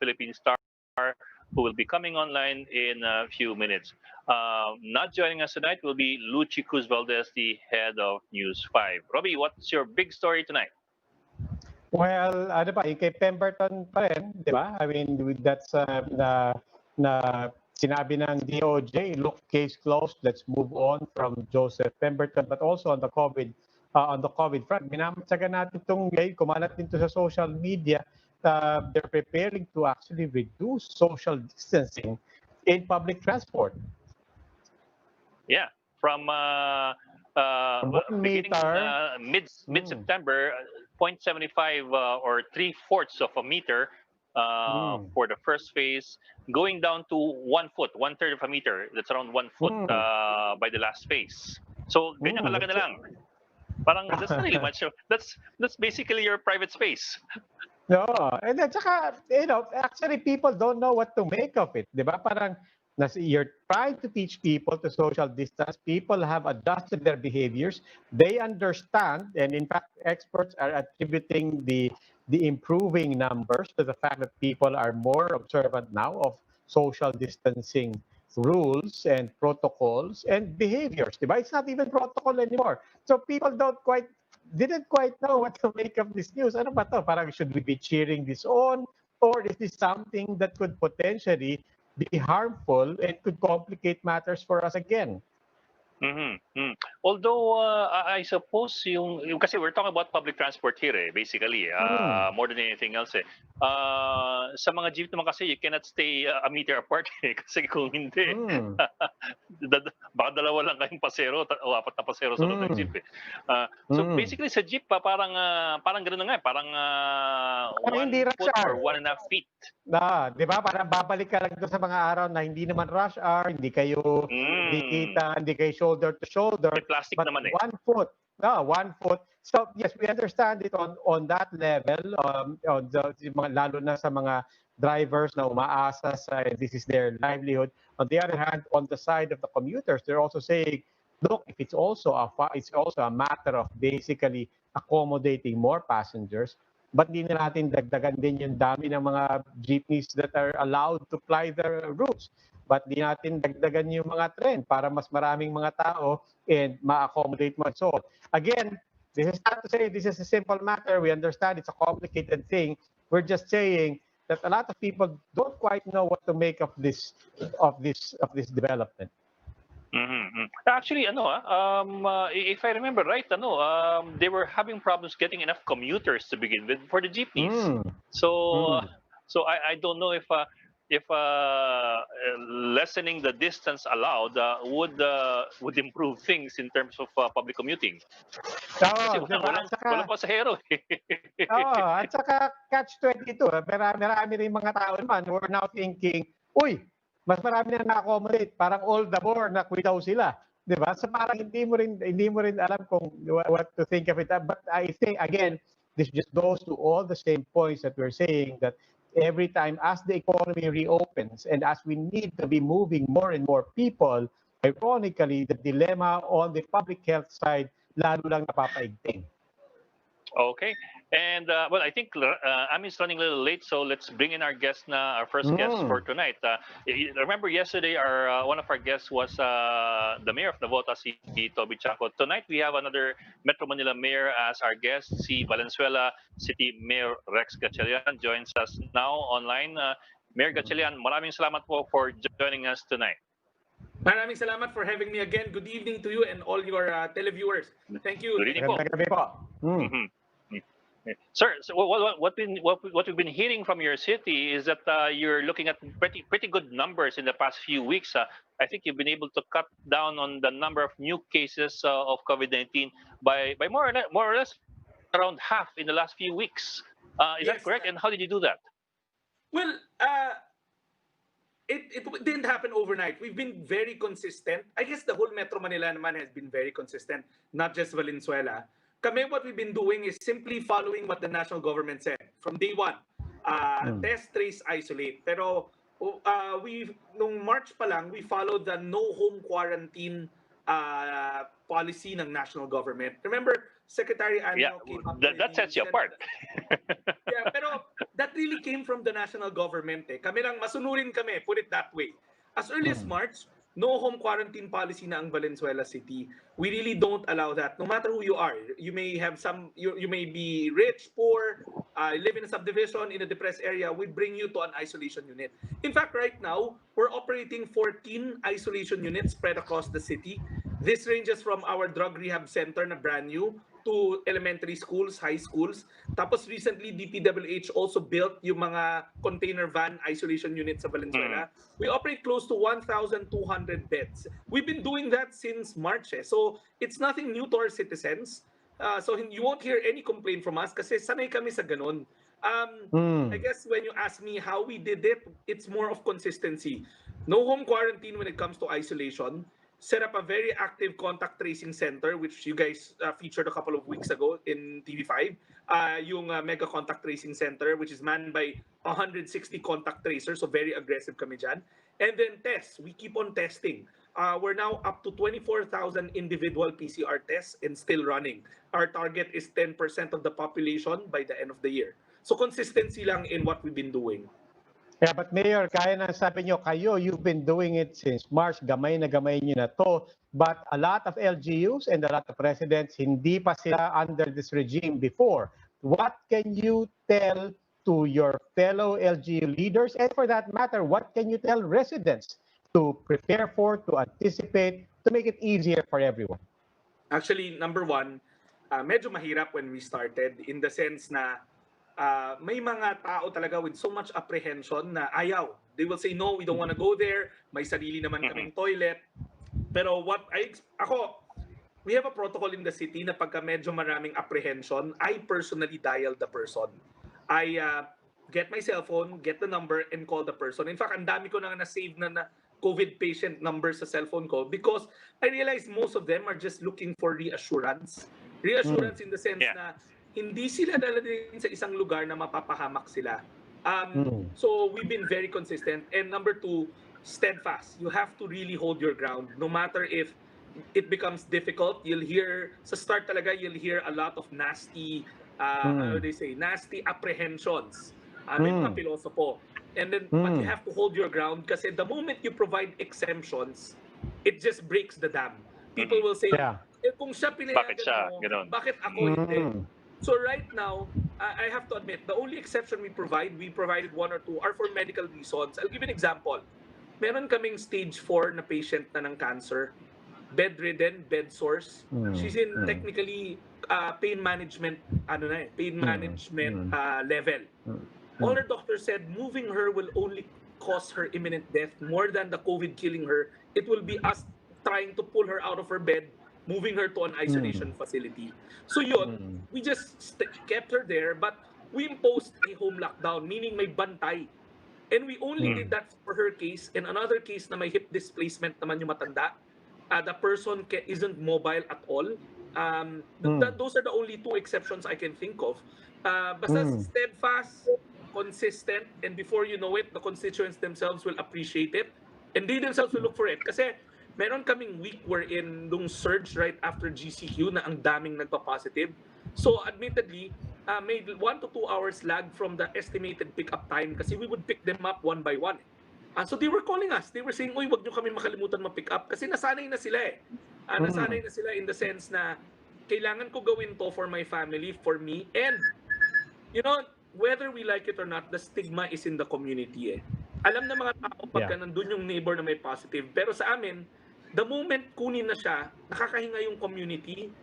Philippine star who will be coming online in a few minutes. Not joining us tonight will be Luchi Cruz Valdez, the head of News 5. Robbie, what's your big story tonight? Well, ano pa, yung kay Pemberton pa rin, di ba? I mean, that's na sinabi ng DOJ, look, case closed, let's move on from Joseph Pemberton, but also on the COVID front. Minamatsaga natin itong ngayon, kumalat dito sa social media, they're preparing to actually reduce social distancing in public transport. Yeah, from beginning mid September, 0.75 or 3/4 of a meter for the first phase, going down to 1 foot, 1/3 of a meter. That's around 1 foot by the last phase. So ganyan kalaki na lang. Parang that's not really much. That's basically your private space. No, and then saka, actually people don't know what to make of it, di ba? Parang you're trying to teach people to social distance. People have adjusted their behaviors. They understand, and in fact, experts are attributing the improving numbers to the fact that people are more observant now of social distancing rules and protocols and behaviors. Di ba? It's not even protocol anymore. So people didn't quite know what to make of this news. Ano ba to? Parang should we be cheering this on? Or is this something that could potentially be harmful and could complicate matters for us again? Although I suppose kasi we're talking about public transport here basically more than anything else sa mga jeep naman kasi you cannot stay a meter apart kasi kung hindi baka dalawa lang kayong pasero o apat na pasero sa loob ng jeep so basically sa jeep parang ganoon na nga parang 1 foot or 1.5 feet. Di ba? Parang babalik ka lang doon sa mga araw na hindi naman rush hour, hindi kayo kita, hindi kayo shoulder to shoulder. May plastic but naman 1 foot. 1 foot. So yes, we understand it on that level. Lalo na sa mga drivers na umaasa sa this is their livelihood. On the other hand, on the side of the commuters, they're also saying, look, if it's also a matter of basically accommodating more passengers, but di na natin dagdagan din yung dami ng mga jeepneys that are allowed to ply their routes. But di natin dagdagan yung mga tren para mas maraming mga tao and ma-accommodate mo. So again, this is not to say this is a simple matter. We understand it's a complicated thing. We're just saying that a lot of people don't quite know what to make of this development. Actually, if I remember right, they were having problems getting enough commuters to begin with for the jeepneys. So I don't know if lessening the distance allowed would improve things in terms of public commuting. Kasi walang pasahero. At saka catch-22. Marami rin mga tao naman who are now thinking, uy, mas marami na na-accommodate, parang all the more na daw sila, 'di ba? So parang hindi mo rin alam kung what to think of it. But I think again, this just goes to all the same points that we're saying, that every time as the economy reopens and as we need to be moving more and more people, ironically, the dilemma on the public health side lalo lang napapaigting. Okay. And well, I think Amin's running a little late, so let's bring in our guest our first guest for tonight. Remember yesterday, one of our guests was the mayor of Navotas, si Toby Chaco. Tonight, we have another Metro Manila mayor as our guest, si Valenzuela City Mayor Rex Gatchalian joins us now online. Mayor Gatchalian, maraming salamat po for joining us tonight. Maraming salamat for having me again. Good evening to you and all your televiewers. Thank you. Good evening po. Sir, so what we've been hearing from your city is that you're looking at pretty good numbers in the past few weeks. I think you've been able to cut down on the number of new cases of COVID-19 by more or less around half in the last few weeks. Is that correct? And how did you do that? Well, it didn't happen overnight. We've been very consistent. I guess the whole Metro Manila naman has been very consistent, not just Valenzuela. Kami, what we've been doing is simply following what the national government said from day one. Test, trace, isolate. Pero nung March pa lang, we followed the no home quarantine policy ng national government. Remember, Secretary Yeah, Anyo came up with that the sets you apart. Yeah, pero that really came from the national government. Kami lang, masunurin kami, put it that way. As early as March, no home quarantine policy na ang Valenzuela City. We really don't allow that. No matter who you are, you may have you may be rich, poor, live in a subdivision, in a depressed area, we bring you to an isolation unit. In fact, right now, we're operating 14 isolation units spread across the city. This ranges from our drug rehab center na brand new to elementary schools, high schools. Tapos recently, DPWH also built yung mga container van isolation units sa Valenzuela. We operate close to 1,200 beds. We've been doing that since March. So it's nothing new to our citizens. So you won't hear any complaint from us kasi sanay kami sa ganun. I guess when you ask me how we did it, it's more of consistency. No home quarantine when it comes to isolation. Set up a very active contact tracing center, which you guys featured a couple of weeks ago in TV5. Yung mega contact tracing center, which is manned by 160 contact tracers, so very aggressive kami dyan. And then tests. We keep on testing. We're now up to 24,000 individual PCR tests and still running. Our target is 10% of the population by the end of the year. So consistency lang in what we've been doing. Yeah, but Mayor, kaya na sabi nyo, you've been doing it since March, gamay na nyo na to. But a lot of LGUs and a lot of residents, hindi pa sila under this regime before. What can you tell to your fellow LGU leaders? And for that matter, what can you tell residents to prepare for, to anticipate, to make it easier for everyone? Actually, number one, medyo mahirap when we started in the sense na may mga tao talaga with so much apprehension na ayaw. They will say, no, we don't want to go there. May sarili naman kaming toilet. Pero we have a protocol in the city na pagka medyo maraming apprehension, I personally dial the person. I get my cell phone, get the number, and call the person. In fact, ang dami ko na na-save na COVID patient numbers sa cellphone ko because I realize most of them are just looking for reassurance. Reassurance in the sense na hindi sila dalating sa isang lugar na mapapahamak sila. So we've been very consistent. And number two, steadfast. You have to really hold your ground. No matter if it becomes difficult, you'll hear, sa start talaga, you'll hear a lot of nasty, how do they say, nasty apprehensions. May mga pilosopo. And then, but you have to hold your ground kasi the moment you provide exemptions, it just breaks the dam. People will say, kung siya pinayagan mo, bakit ako hindi? So right now, I have to admit, the only exception we provided one or two, are for medical reasons. I'll give you an example. Meron kaming stage 4 na patient na ng cancer, bedridden, bed sores. She's in technically pain management, level. All her doctors said moving her will only cause her imminent death more than the COVID killing her. It will be us trying to pull her out of her bed, moving her to an isolation facility. So yun, we just kept her there, but we imposed a home lockdown, meaning may bantay. And we only did that for her case. And another case na may hip displacement naman yung matanda. The person isn't mobile at all. Those are the only two exceptions I can think of. Basta steadfast, consistent, and before you know it, the constituents themselves will appreciate it. And they themselves will look for it. Kasi meron kaming week wherein nung surge right after GCQ na ang daming nagpa-positive. So admittedly, may 1 to 2 hours lag from the estimated pick-up time kasi we would pick them up one by one. So they were calling us. They were saying, uy, wag nyo kami makalimutan ma-pick up kasi nasanay na sila eh. Nasanay na sila in the sense na kailangan ko gawin to for my family, for me, and you know, whether we like it or not, the stigma is in the community eh. Alam na mga tao pagka nandun yung neighbor na may positive. Pero sa amin, the moment kunin na siya, nakakahinga yung community.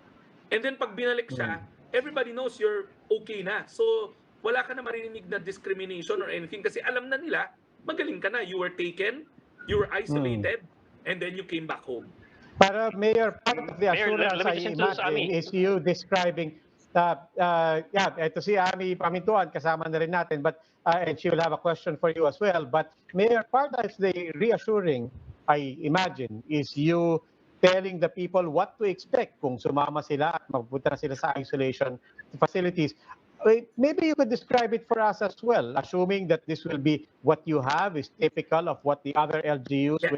And then pag binalik siya, everybody knows you're okay na. So wala ka na marinig na discrimination or anything kasi alam na nila, magaling ka na. You were taken, you were isolated, and then you came back home. Para Mayor, part of the assurance I imagine is you describing ito si Ami Pamintuan, kasama na rin natin, but and she will have a question for you as well. But Mayor, part of the reassuring, I imagine, is you telling the people what to expect kung sumama sila at magpunta na sila sa isolation facilities. maybe you could describe it for us as well, assuming that this will be what you have is typical of what the other LGUs Yeah.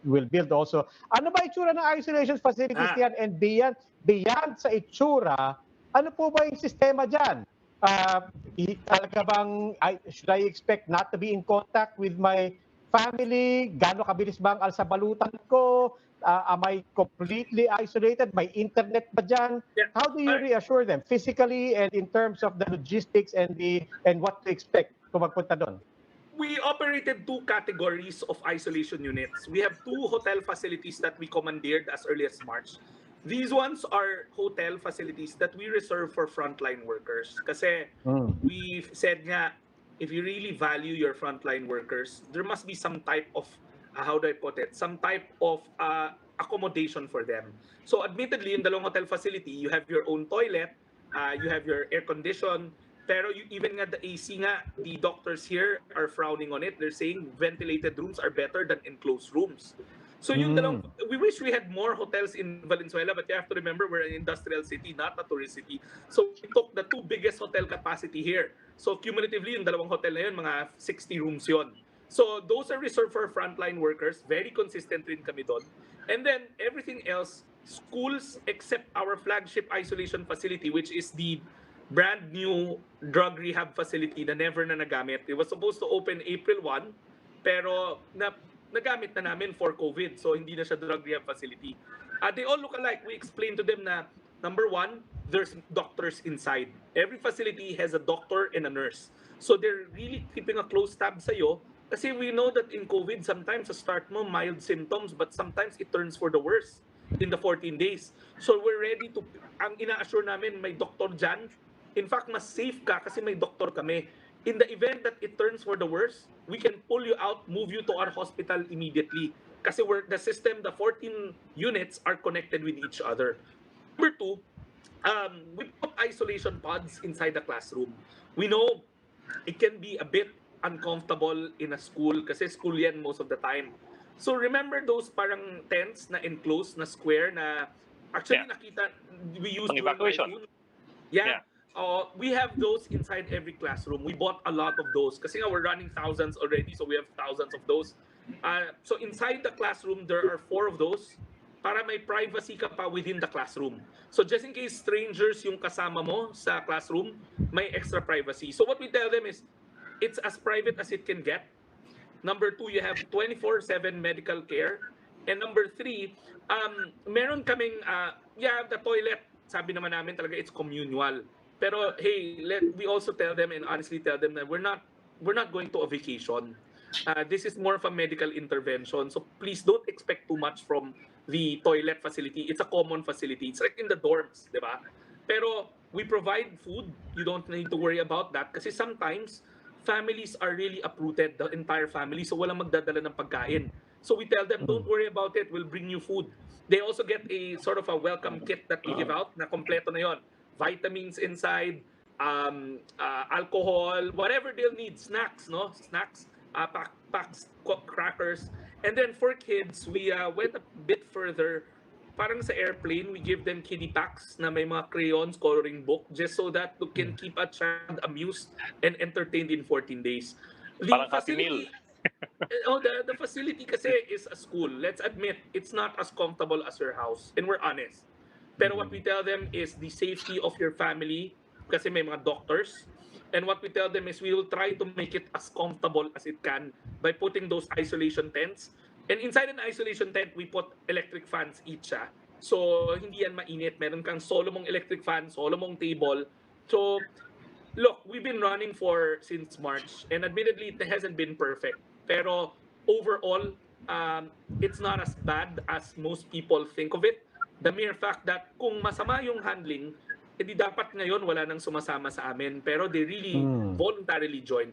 will build also. Ano ba itsura ng isolation facilities Ah, yan? And beyond sa itsura, ano po ba yung sistema dyan? Talaga bang, should I expect not to be in contact with my family? Gaano kabilis ba ang alsabalutan ko? Am I completely isolated? May internet ba dyan? yeah. How do All you right. reassure them physically and in terms of the logistics and what to expect kung magpunta doon? We operated two categories of isolation units. We have two hotel facilities that we commandeered as early as March. These ones are hotel facilities that we reserve for frontline workers. Kasi Mm. we said nga, if you really value your frontline workers, there must be some type of, how do I put it, some type of accommodation for them. So admittedly, in the long hotel facility, you have your own toilet, you have your air condition, pero even nga the AC nga, the doctors here are frowning on it. They're saying ventilated rooms are better than enclosed rooms. So yung dalawang, Mm. we wish we had more hotels in Valenzuela, but you have to remember we're an industrial city, not a tourist city. So we took the two biggest hotel capacity here. So cumulatively, yung dalawang hotel na yun, mga 60 rooms yun. So those are reserved for frontline workers. Very consistent rin kami doon. And then everything else, schools except our flagship isolation facility, which is the brand new drug rehab facility na never na nagamit. It was supposed to open April 1, pero nagamit na namin for COVID, so hindi na siya drug rehab facility. They all look alike. We explained to them na, number one, there's doctors inside. Every facility has a doctor and a nurse. So they're really keeping a close tab sa'yo. Kasi we know that in COVID, sometimes sa start mo, mild symptoms, but sometimes it turns for the worse in the 14 days. So we're ready to, ang ina-assure namin, may doktor dyan. In fact, mas safe ka kasi may doktor kami. In the event that it turns for the worst, we can pull you out, move you to our hospital immediately. Kasi the system, the 14 units are connected with each other. Number two, we put isolation pods inside the classroom. We know it can be a bit uncomfortable in a school kasi school yan most of the time. So remember those parang tents na enclosed, na square, na actually nakita, we used Pang evacuation. Yeah. We have those inside every classroom. We bought a lot of those kasi we're running thousands already, so we have thousands of those. So inside the classroom, there are 4 of those para may privacy ka pa within the classroom. So just in case strangers yung kasama mo sa classroom, may extra privacy. So what we tell them is, it's as private as it can get. Number 2, you have 24/7 medical care. And number 3, meron kaming, the toilet, sabi naman namin talaga it's communal. Pero hey, we also tell them and honestly tell them that we're not going to a vacation. This is more of a medical intervention. So please don't expect too much from the toilet facility. It's a common facility. It's like in the dorms, di ba? Pero we provide food. You don't need to worry about that kasi sometimes families are really uprooted, the entire family. So walang magdadala ng pagkain. So we tell them, don't worry about it. We'll bring you food. They also get a sort of a welcome kit that we give out na kompleto na yon. Vitamins inside, alcohol, whatever they'll need, snacks, packs, crackers. And then for kids, we went a bit further. Parang sa airplane, we give them kiddie packs na may mga crayons, coloring book, just so that you can keep a child amused and entertained in 14 days. Parang Happy Meal. The facility kasi is a school. Let's admit, it's not as comfortable as your house. And we're honest. Pero what we tell them is the safety of your family kasi may mga doctors. And what we tell them is we will try to make it as comfortable as it can by putting those isolation tents. And inside an isolation tent, we put electric fans each. So hindi yan mainit. Meron kang solo mong electric fan, solo mong table. So look, we've been running since March. And admittedly, it hasn't been perfect. Pero overall, it's not as bad as most people think of it. The mere fact that kung masama yung handling, edi dapat ngayon wala nang sumasama sa amin. Pero they really voluntarily join.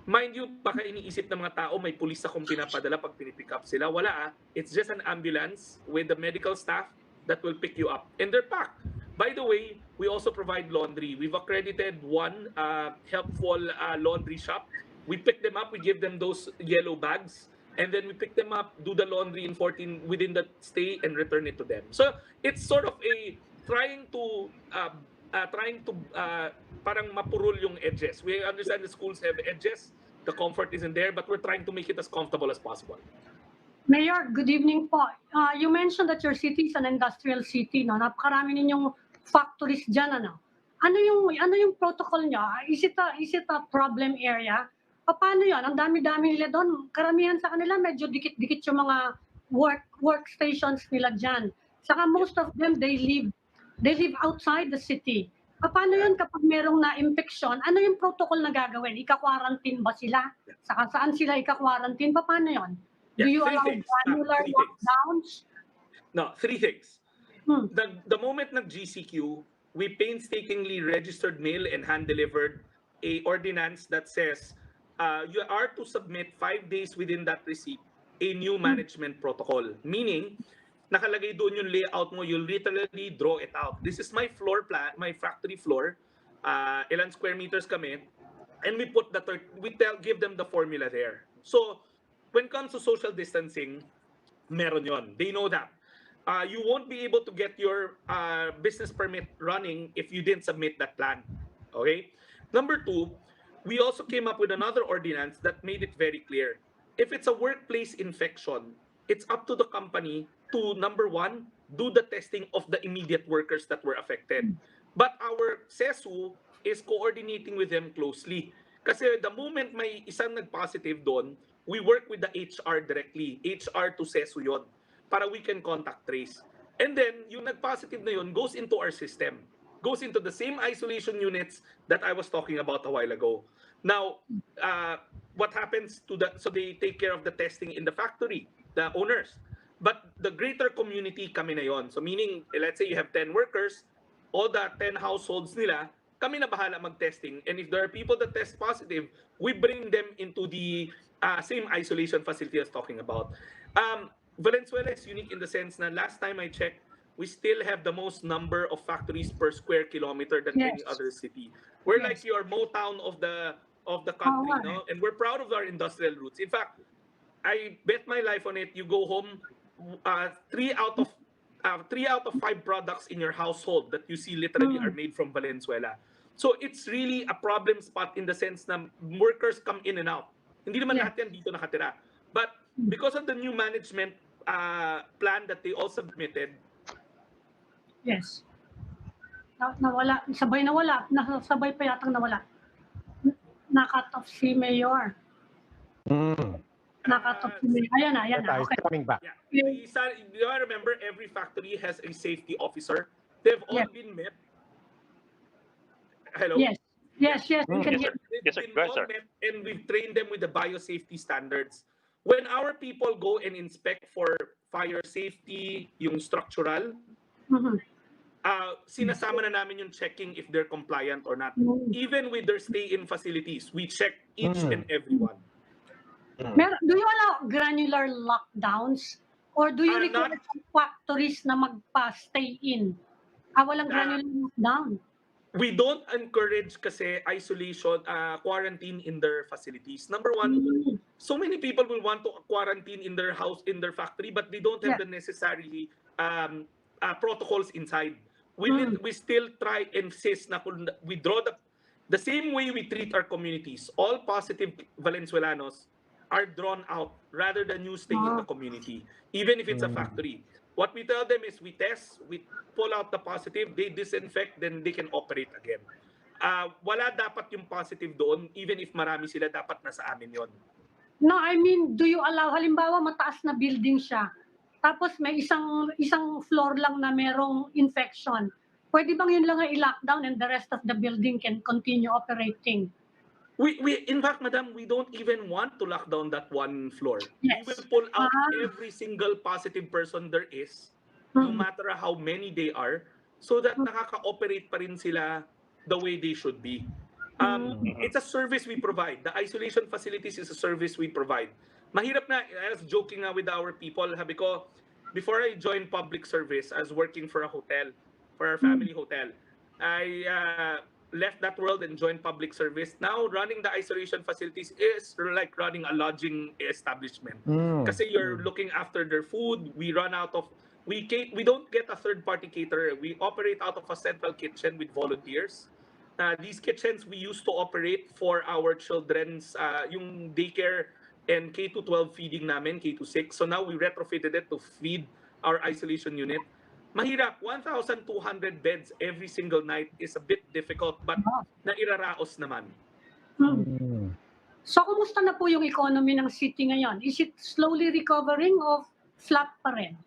Mind you, baka iniisip ng mga tao may pulis akong pinapadala pag pinipick up sila. Wala It's just an ambulance with the medical staff that will pick you up. And they're packed. By the way, we also provide laundry. We've accredited one helpful laundry shop. We pick them up, we give them those yellow bags. And then we pick them up, do the laundry in 14 within the stay, and return it to them. So it's sort of a trying to trying to parang mapurol yung edges. We understand the schools have edges, the comfort isn't there, but we're trying to make it as comfortable as possible. Mayor, good evening po. You mentioned that your city is an industrial city, no? Napakarami ninyong factories dyan, ano? Ano yung protocol niyo? Is it a problem area? Paano 'yon? Ang dami-dami nila doon. Karamihan sa kanila medyo dikit-dikit yung mga workstations nila dyan. Saka most of them they live outside the city. Paano 'yon kapag merong na-infection? Ano yung protocol na gagawin? Ika-quarantine ba sila? Saka saan sila ika-quarantine? Paano 'yon? Do you allow granular lockdowns? No, three things. The moment nag-GCQ, we painstakingly registered mail and hand-delivered a ordinance that says you are to submit 5 days within that receipt a new management protocol. Meaning, nakalagay doon yung layout mo, you'll literally draw it out. This is my floor plan, my factory floor. Ilan square meters kami. And we put give them the formula there. So, when it comes to social distancing, meron yon. They know that. You won't be able to get your business permit running if you didn't submit that plan. Okay? Number two, we also came up with another ordinance that made it very clear. If it's a workplace infection, it's up to the company to, number one, do the testing of the immediate workers that were affected. But our CESU is coordinating with them closely. Kasi the moment may isang nag-positive doon, we work with the HR directly. HR to CESU yun, para we can contact trace. And then, yung nag-positive na yun goes into our system. Goes into the same isolation units that I was talking about a while ago. Now, what happens to so they take care of the testing in the factory, the owners. But the greater community kami na yun. So meaning, let's say you have 10 workers, all the 10 households nila, kami na bahala mag-testing. And if there are people that test positive, we bring them into the same isolation facility I was talking about. Valenzuela is unique in the sense na last time I checked, we still have the most number of factories per square kilometer than any other city. We're like your Motown of the country, no? And we're proud of our industrial roots. In fact, I bet my life on it. You go home, 3 out of 5 products in your household that you see literally are made from Valenzuela. So it's really a problem spot in the sense na workers come in and out. Hindi naman lahat yan dito nakatira. But because of the new management plan that they all submitted. Yes. Nawala. Sabay nawala. Sabay pa yatang nawala. Na-cut off si Mayor. Ayan na. Okay. Coming back. Yeah. You remember every factory has a safety officer. They've all been met. Hello? Yes. Yes. We can hear. They've been all met and we've trained them with the biosafety standards. When our people go and inspect for fire safety, yung structural, sinasama na namin yung checking if they're compliant or not. Even with their stay-in facilities, we check each and every one. Do you allow granular lockdowns? Or do you require factories na magpa-stay in? Walang granular lockdown. We don't encourage kasi isolation, quarantine in their facilities. Number one, so many people will want to quarantine in their house, in their factory, but they don't have the necessary protocols inside. We still try and insist na we draw the same way we treat our communities. All positive Valenzuelanos are drawn out rather than you stay in the community, even if it's a factory. What we tell them is we test, we pull out the positive, they disinfect, then they can operate again. Wala dapat yung positive doon, even if marami sila, dapat nasa amin yon. No, I mean, do you allow, halimbawa mataas na building siya, tapos may isang floor lang na merong infection, pwede bang yun lang i-lockdown and the rest of the building can continue operating? We in fact, madam, we don't even want to lock down that one floor. Yes. We will pull out every single positive person there is, no matter how many they are, so that nakaka-operate pa rin sila the way they should be. It's a service we provide. The isolation facilities is a service we provide. Mahirap na, I was joking with our people, sabi ko, before I joined public service, I was working for a hotel, for our family hotel. I left that world and joined public service. Now, running the isolation facilities is like running a lodging establishment. Kasi you're looking after their food. We run out of we don't get a third-party caterer. We operate out of a central kitchen with volunteers. These kitchens we used to operate for our children's yung daycare and K to 12 feeding namin, K to 6. So now we retrofitted it to feed our isolation unit. Mahirap, 1,200 beds every single night is a bit difficult, but nairaraos naman. So, kumusta na po yung economy ng city ngayon? Is it slowly recovering or flat pa rin?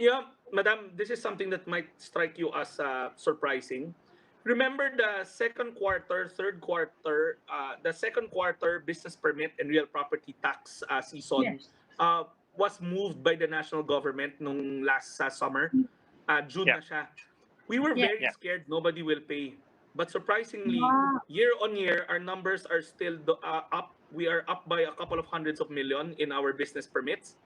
Yeah, Madam, this is something that might strike you as surprising. Remember the second quarter, third quarter, the second quarter business permit and real property tax season was moved by the national government nung last summer. June na siya. We were very scared nobody will pay. But surprisingly, year on year, our numbers are still up. We are up by a couple of hundreds of million in our business permits,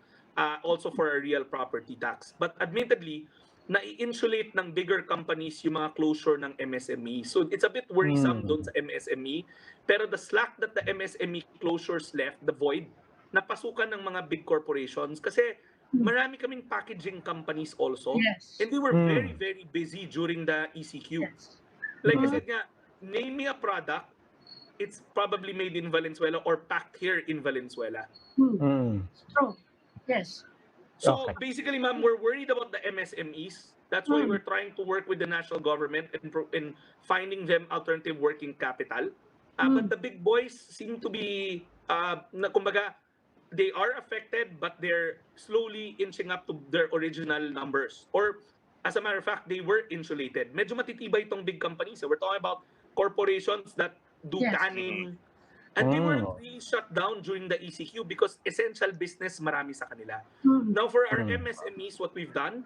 also for a real property tax. But admittedly, na-insulate ng bigger companies yung mga closure ng MSME. So it's a bit worrisome doon sa MSME. Pero the slack that the MSME closures left, the void, napasukan ng mga big corporations. Kasi marami kaming packaging companies also. And they were very, very busy during the ECQ. Like I said nga, name me a product, it's probably made in Valenzuela or packed here in Valenzuela. True. Yes. So basically, ma'am, we're worried about the MSMEs. That's why we're trying to work with the national government in finding them alternative working capital. But the big boys seem to be, kumbaga, they are affected, but they're slowly inching up to their original numbers. Or as a matter of fact, they were insulated. Medyo matitibay itong big companies. So we're talking about corporations that do canning. And they were really shut down during the ECQ because essential business marami sa kanila. Now for our MSMEs, what we've done,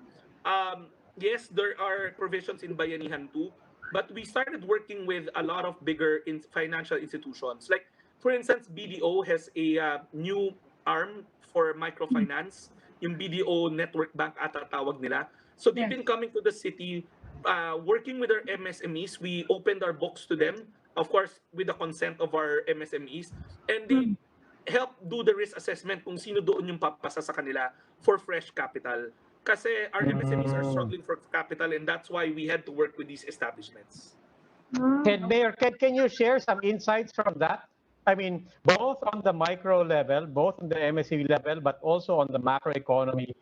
yes, there are provisions in Bayanihan too, but we started working with a lot of bigger financial institutions. Like, for instance, BDO has a new arm for microfinance. Yung BDO Network Bank ata tawag nila. So they've been coming to the city, working with our MSMEs. We opened our books to them, of course, with the consent of our MSMEs. And they help do the risk assessment kung sino doon yung papasa sa kanila for fresh capital. Kasi our MSMEs are struggling for capital, and that's why we had to work with these establishments. Mayor, can you share some insights from that? I mean, both on the micro level, both on the MSME level, but also on the macroeconomy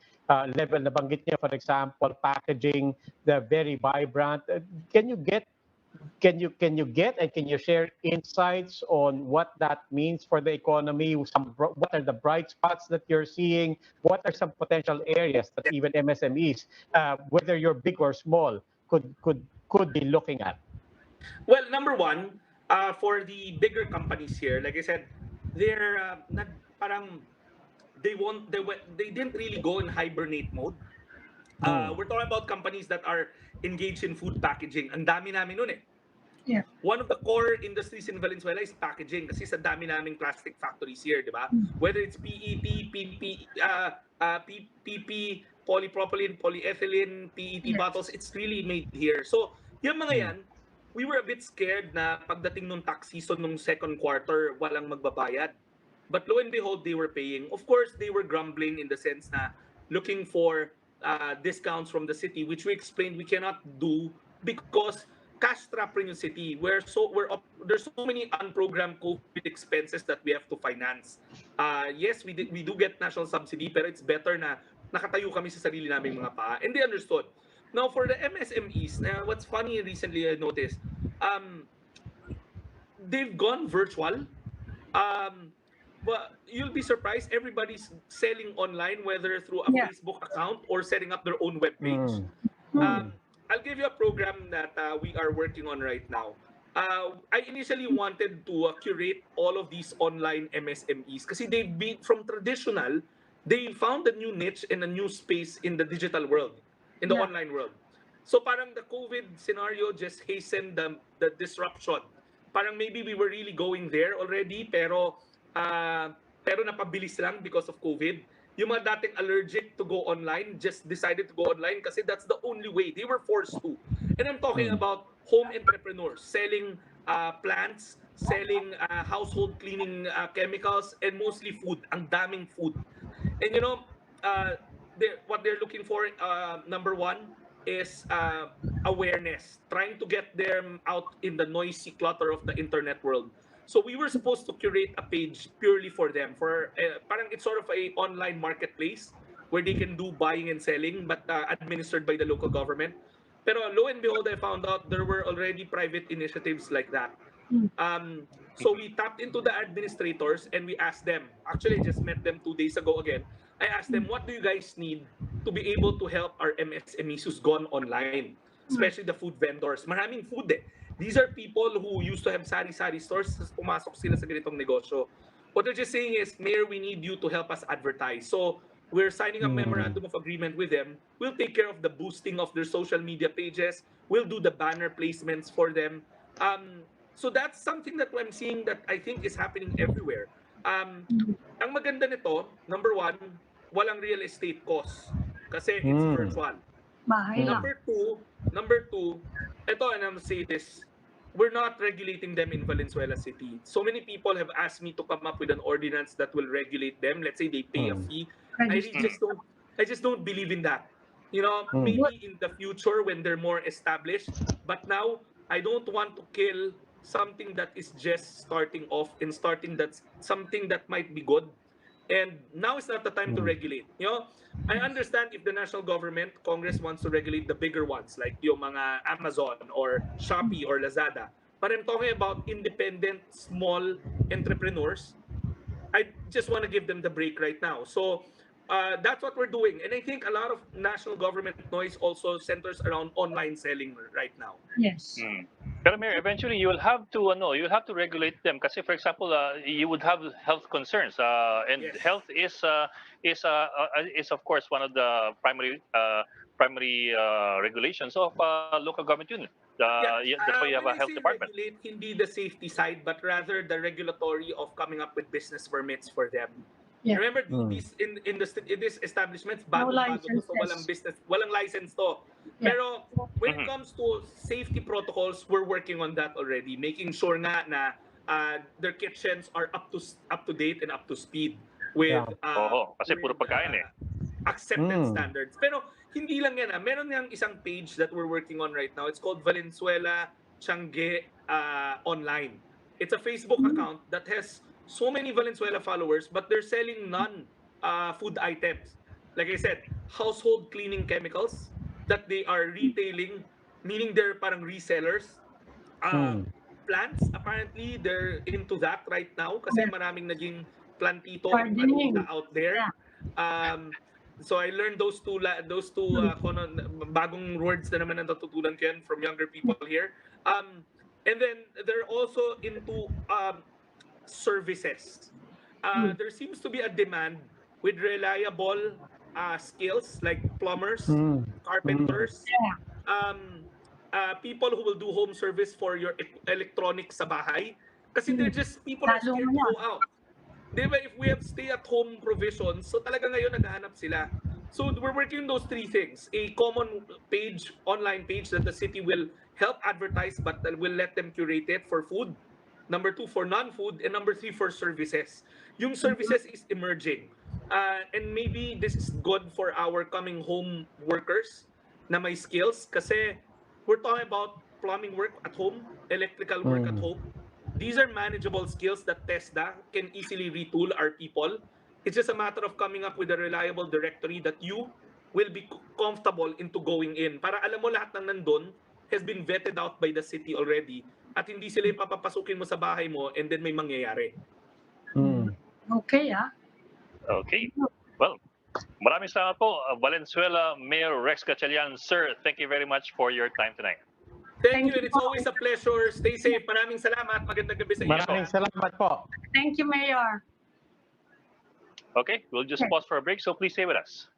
level. Nabanggit niya, for example, packaging, the very vibrant. Can you share insights on what that means for the economy? What are the bright spots that you're seeing? What are some potential areas that even MSMEs, whether you're big or small, could be looking at? Well, number one, for the bigger companies here, like I said, they're not parang they didn't really go in hibernate mode. We're talking about companies that are engaged in food packaging. Ang dami namin nun eh. Yeah. One of the core industries in Valenzuela is packaging kasi sa dami naming plastic factories here, di ba? Whether it's PET, PP, polypropylene, polyethylene, PET bottles, it's really made here. So, yung mga yan, we were a bit scared na pagdating nung tax season nung second quarter, walang magbabayad. But lo and behold, they were paying. Of course, they were grumbling in the sense na looking for discounts from the city, which we explained we cannot do because cash trap rin yung city. There's so many unprogrammed COVID expenses that we have to finance. Yes, we do get national subsidy, pero it's better na nakatayo kami sa sarili naming mga paa. And they understood. Now, for the MSMEs, what's funny recently I noticed, they've gone virtual. But you'll be surprised, everybody's selling online, whether through a Facebook account or setting up their own webpage. I'll give you a program that we are working on right now. I initially wanted to curate all of these online MSMEs kasi they've been from traditional, they found a new niche and a new space in the digital world, in the online world. So parang the COVID scenario just hastened the disruption. Parang maybe we were really going there already, pero napabilis lang because of COVID. Yung mga dating allergic to go online just decided to go online kasi that's the only way. They were forced to. And I'm talking about home entrepreneurs selling plants, selling household cleaning chemicals, and mostly food. Ang daming food. And you know, they're looking for, number one, is awareness, trying to get them out in the noisy clutter of the internet world. So we were supposed to curate a page purely for them, for parang it's sort of a online marketplace where they can do buying and selling, but administered by the local government. Pero lo and behold, I found out there were already private initiatives like that. So we tapped into the administrators and we asked them. Actually, I just met them 2 days ago again. I asked them, what do you guys need to be able to help our MSMEs who's gone online, especially the food vendors? Maraming food eh. These are people who used to have sari-sari stores, pumasok sila sa ganitong negosyo. What they're just saying is, Mayor, we need you to help us advertise. So we're signing a memorandum of agreement with them. We'll take care of the boosting of their social media pages. We'll do the banner placements for them. So that's something that I'm seeing that I think is happening everywhere. Ang maganda nito, number one, walang real estate cost kasi it's virtual. Bahay lang. Number two, ito, and I'm say this, we're not regulating them in Valenzuela City. So many people have asked me to come up with an ordinance that will regulate them. Let's say they pay a fee. I just don't believe in that. You know, maybe in the future when they're more established, but now I don't want to kill something that is just starting off and starting that's something that might be good. And now is not the time to regulate. You know, I understand if the national government, Congress wants to regulate the bigger ones like yung mga Amazon or Shopee or Lazada. But I'm talking about independent, small entrepreneurs. I just want to give them the break right now. So that's what we're doing. And I think a lot of national government noise also centers around online selling right now. Yes. Pero Mayor, eventually you will have to regulate them kasi for example you would have health concerns and Yes. health is of course one of the primary regulations of local government unit. That's why you have When a I health say department. regulate, hindi the safety side, but rather the regulatory of coming up with business permits for them. Yeah. Remember, these in these establishments, No bago to, so licenses. walang license to. Yeah. Pero when it comes to safety protocols, we're working on that already, making sure nga na their kitchens are up to date and up to speed with Kasi puro pagkain eh. accepted standards. Pero hindi lang yan. Meron yang isang page that we're working on right now. It's called Valenzuela Chatger Online. It's a Facebook account that has so many Valenzuela followers, but they're selling non-food items. Like I said, household cleaning chemicals that they are retailing, meaning they're parang resellers. Plants, apparently, they're into that right now kasi maraming naging plantito and plantita out there. So I learned those two bagong words na naman ang natutunan ko yan from younger people here. And then they're also into services. There seems to be a demand with reliable skills like plumbers, carpenters, people who will do home service for your electronics sa bahay. Kasi they're just, people are scared to go out. Di ba, if we have stay-at-home provisions, so talaga ngayon naghahanap sila. So we're working on those three things. A common page, online page that the city will help advertise but will let them curate it for food. Number two, for non-food. And number three, for services. Yung services is emerging. And maybe this is good for our coming home workers na may skills kasi we're talking about plumbing work at home, electrical work at home. These are manageable skills that TESDA can easily retool our people. It's just a matter of coming up with a reliable directory that you will be comfortable into going in. Para alam mo lahat ng nandun has been vetted out by the city already at hindi sila papapasukin mo sa bahay mo and then may mangyayari. Okay, Okay. Well, maraming salamat po, Valenzuela Mayor Rex Gatchalian. Sir, thank you very much for your time tonight. Thank you, and it's always a pleasure. Stay safe. Maraming salamat. Magandang gabi sa inyo. Maraming salamat po. Thank you, Mayor. Okay, we'll just pause for a break, so please stay with us.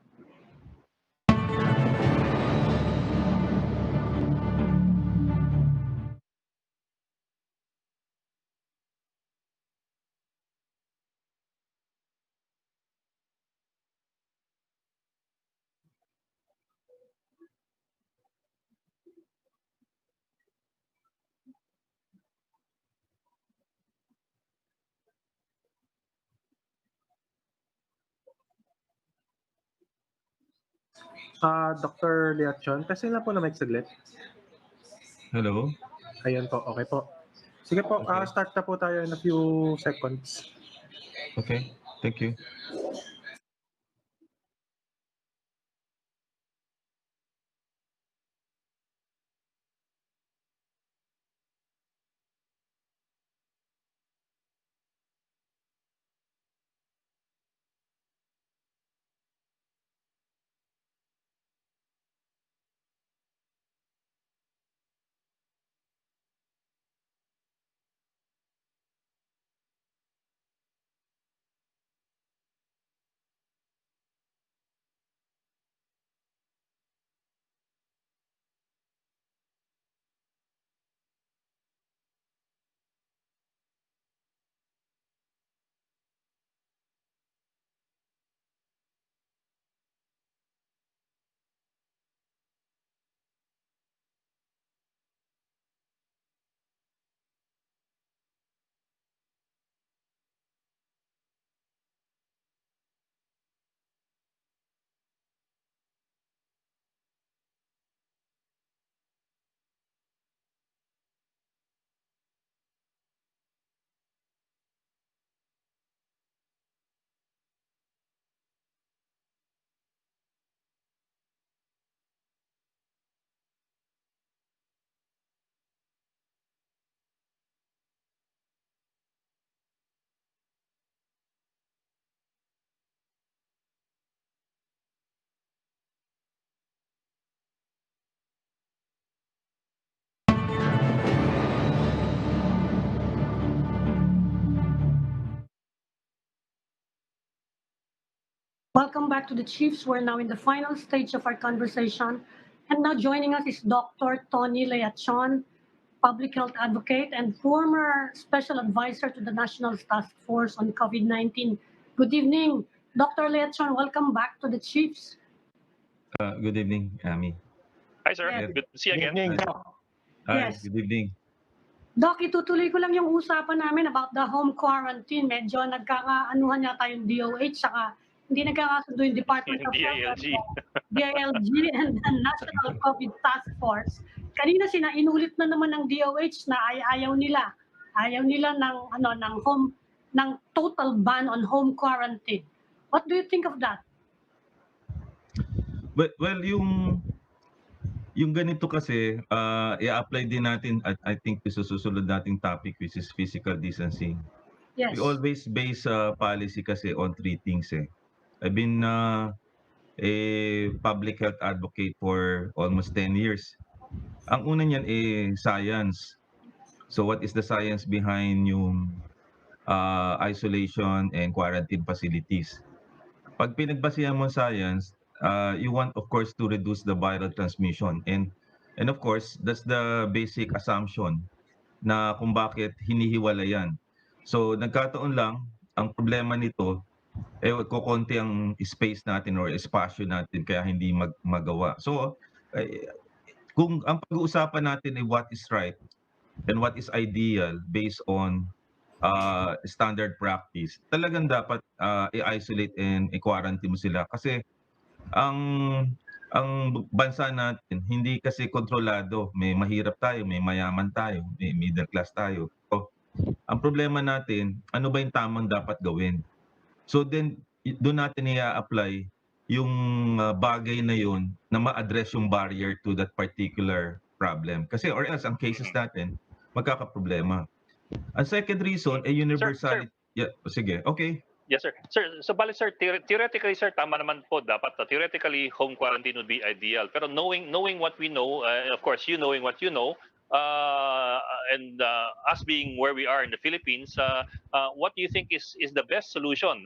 Dr. Leachon, kasi lang po na mic saglit. Hello? Ayan po, okay po. Sige po, Okay. start na po tayo in a few seconds. Okay, thank you. Welcome back to the Chiefs. We're now in the final stage of our conversation. And now joining us is Dr. Tony Leachon, public health advocate and former special advisor to the National Task Force on COVID-19. Good evening, Dr. Leachon. Welcome back to the Chiefs. Good evening, Ami. Hi, sir. Yes. Good to see you Good again. evening, Doc. Hi, Yes. good evening. Doc, itutuloy ko lang yung usapan namin about the home quarantine. Medyo nagkakaanuhan yata yung DOH, saka hindi nagkakasundo yung Department of Health, DILG. DILG and the National COVID Task Force. Kanina inulit na naman ng DOH na ayaw nila ng total ban on home quarantine. What do you think of that? Well, yung ganito kasi, i-apply din natin at I think sa susunod nating topic which is physical distancing. Yes. We always base policy kasi on three things eh. I've been a public health advocate for almost 10 years. Ang una niyan science. So what is the science behind yung isolation and quarantine facilities? Pag pinagbasihan mo science, you want of course to reduce the viral transmission and of course that's the basic assumption na kung bakit hinihiwalay yan. So nagkataon lang ang problema nito kokonti ang space natin or espasyo natin kaya hindi magawa. So kung ang pag-uusapan natin ay what is right and what is ideal based on standard practice, talagang dapat i-isolate and i-quarantine mo sila kasi ang bansa natin hindi kasi kontrolado. May mahirap tayo, may mayaman tayo, may middle class tayo. So, ang problema natin, ano ba yung tamang dapat gawin? So then doon natin i-apply yung bagay na yun na ma-address yung barrier to that particular problem. Kasi or else ang cases natin magkakaproblema. Ang second reason ay universality. Yeah, sige. Okay. Yes, sir. Sir, so bali sir, theoretically sir, tama naman po dapat theoretically home quarantine would be ideal. Pero knowing what we know, of course, you knowing what you know, and us being where we are in the Philippines, what do you think is the best solution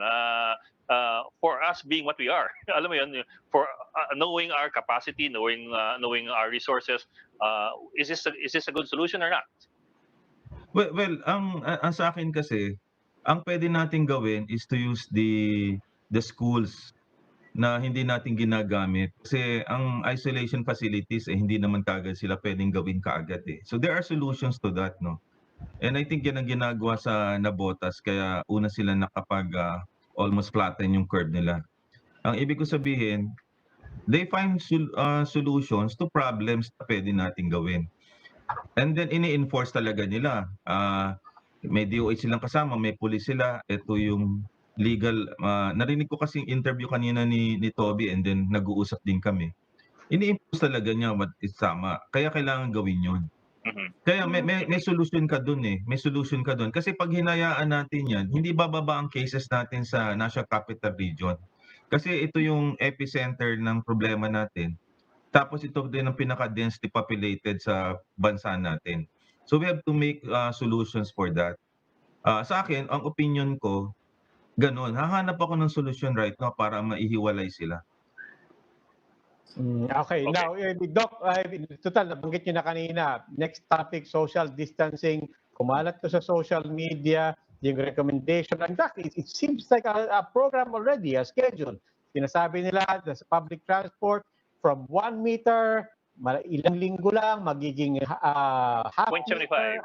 for us being what we are? Alam mo yun, for knowing our capacity, knowing our resources, is this a good solution or not? Well, ang sa akin kasi, ang pwede nating gawin is to use the schools na hindi natin ginagamit kasi ang isolation facilities hindi naman kaagad sila pwedeng gawin kaagad eh. So there are solutions to that, no? And I think yan ang ginagawa sa Nabotas kaya una sila nakapag almost flatten yung curve nila. Ang ibig ko sabihin, they find solutions to problems na pwede nating gawin. And then ini-enforce talaga nila. May DOH silang kasama, may pulis sila. Ito yung legal. Narinig ko kasing interview kanina ni Toby and then nag-uusap din kami. Ini-enforce talaga niya what is tama. Kaya kailangan gawin yun. Mhm. Kaya may solusyon ka dun eh. May solusyon ka dun. Kasi pag hinayaan natin yan, hindi bababa ang cases natin sa National Capital Region. Kasi ito yung epicenter ng problema natin. Tapos ito din ang pinaka-densely populated sa bansa natin. So we have to make solutions for that. Sa akin, ang opinion ko, ganun. Hahanap ako ng solusyon right now para maihiwalay sila. Okay, now, Doc, total, nabanggit nyo na kanina, next topic, social distancing, kumalat to sa social media, yung recommendation. In fact, it seems like a program already, a schedule. Sinasabi nila sa public transport, from 1 meter, ilang linggo lang, magiging half 0.75. meter,